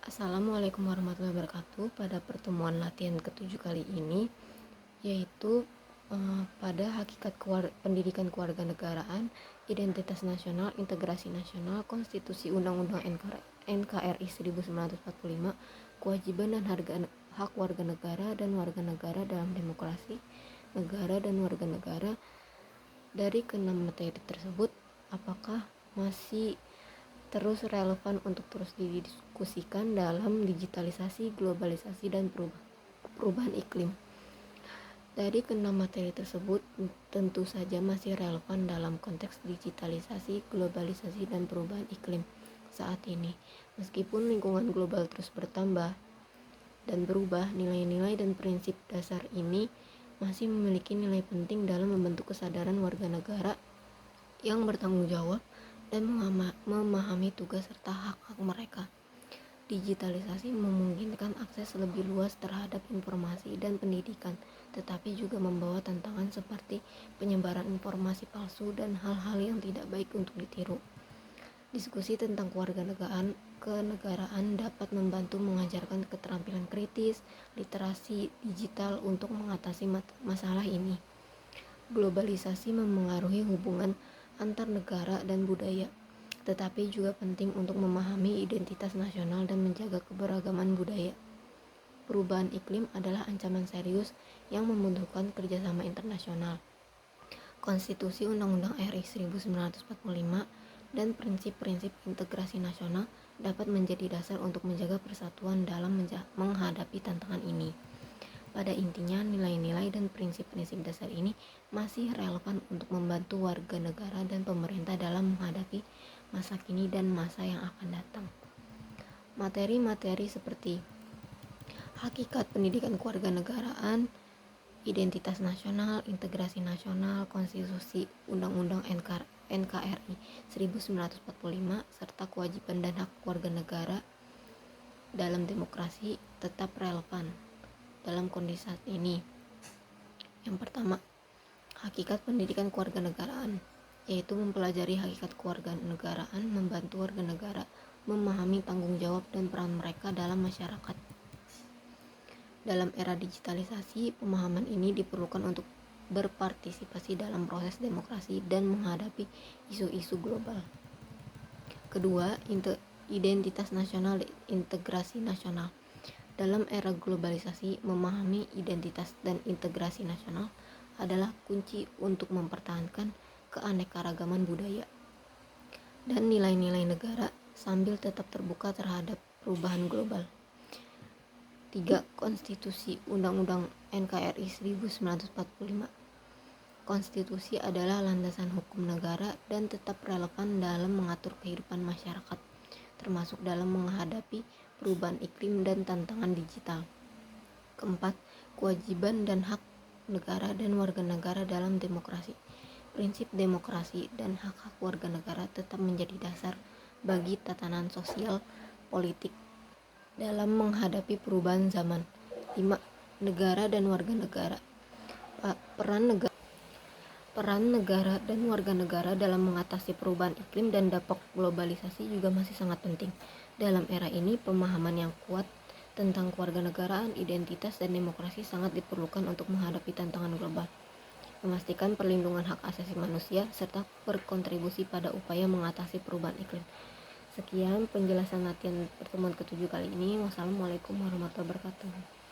Assalamualaikum warahmatullahi wabarakatuh. Pada pertemuan latihan ke-7 kali ini, yaitu pada hakikat pendidikan kewarganegaraan, identitas nasional, integrasi nasional, konstitusi undang-undang NKRI 1945, kewajiban dan hak warga negara dan warga negara dalam demokrasi, negara dan warga negara. Dari keenam materi tersebut, apakah masih terus relevan untuk terus didiskusikan dalam digitalisasi, globalisasi, dan perubahan iklim? Dari keenam materi tersebut, tentu saja masih relevan dalam konteks digitalisasi, globalisasi, dan perubahan iklim saat ini. Meskipun lingkungan global terus bertambah dan berubah, nilai-nilai dan prinsip dasar ini masih memiliki nilai penting dalam membentuk kesadaran warga negara yang bertanggung jawab dan memahami tugas serta hak-hak mereka. Digitalisasi memungkinkan akses lebih luas terhadap informasi dan pendidikan, tetapi juga membawa tantangan seperti penyebaran informasi palsu dan hal-hal yang tidak baik untuk ditiru. Diskusi tentang kenegaraan dapat membantu mengajarkan keterampilan kritis, literasi digital untuk mengatasi masalah ini. Globalisasi memengaruhi hubungan antar negara dan budaya, tetapi juga penting untuk memahami identitas nasional dan menjaga keberagaman budaya. Perubahan iklim adalah ancaman serius yang membutuhkan kerjasama internasional. Konstitusi Undang-Undang RI 1945 dan prinsip-prinsip integrasi nasional dapat menjadi dasar untuk menjaga persatuan dalam menghadapi tantangan ini. Pada intinya, nilai-nilai dan prinsip-prinsip dasar ini masih relevan untuk membantu warga negara dan pemerintah dalam menghadapi masa kini dan masa yang akan datang. Materi-materi seperti hakikat pendidikan kewarganegaraan, identitas nasional, integrasi nasional, konstitusi Undang-Undang NKRI 1945, serta kewajiban dan hak warga negara dalam demokrasi tetap relevan dalam kondisi saat ini. Yang pertama, hakikat pendidikan kewarganegaraan, yaitu mempelajari hakikat kewarganegaraan, membantu warga negara memahami tanggung jawab dan peran mereka dalam masyarakat. Dalam era digitalisasi, pemahaman ini diperlukan untuk berpartisipasi dalam proses demokrasi dan menghadapi isu-isu global. Kedua, identitas nasional dan integrasi nasional. Dalam era globalisasi, memahami identitas dan integrasi nasional adalah kunci untuk mempertahankan keanekaragaman budaya dan nilai-nilai negara sambil tetap terbuka terhadap perubahan global. 3. Konstitusi Undang-Undang NKRI 1945. Konstitusi adalah landasan hukum negara dan tetap relevan dalam mengatur kehidupan masyarakat, termasuk dalam menghadapi perubahan iklim dan tantangan digital. Keempat, kewajiban dan hak negara dan warga negara dalam demokrasi. Prinsip demokrasi dan hak-hak warga negara tetap menjadi dasar bagi tatanan sosial politik dalam menghadapi perubahan zaman. 5. Negara dan warga negara. Peran negara dan warga negara dalam mengatasi perubahan iklim dan dampak globalisasi juga masih sangat penting. Dalam era ini, pemahaman yang kuat tentang kewarganegaraan, identitas, dan demokrasi sangat diperlukan untuk menghadapi tantangan global, memastikan perlindungan hak asasi manusia, serta berkontribusi pada upaya mengatasi perubahan iklim. Sekian penjelasan latihan pertemuan ke-7 kali ini. Wassalamualaikum warahmatullahi wabarakatuh.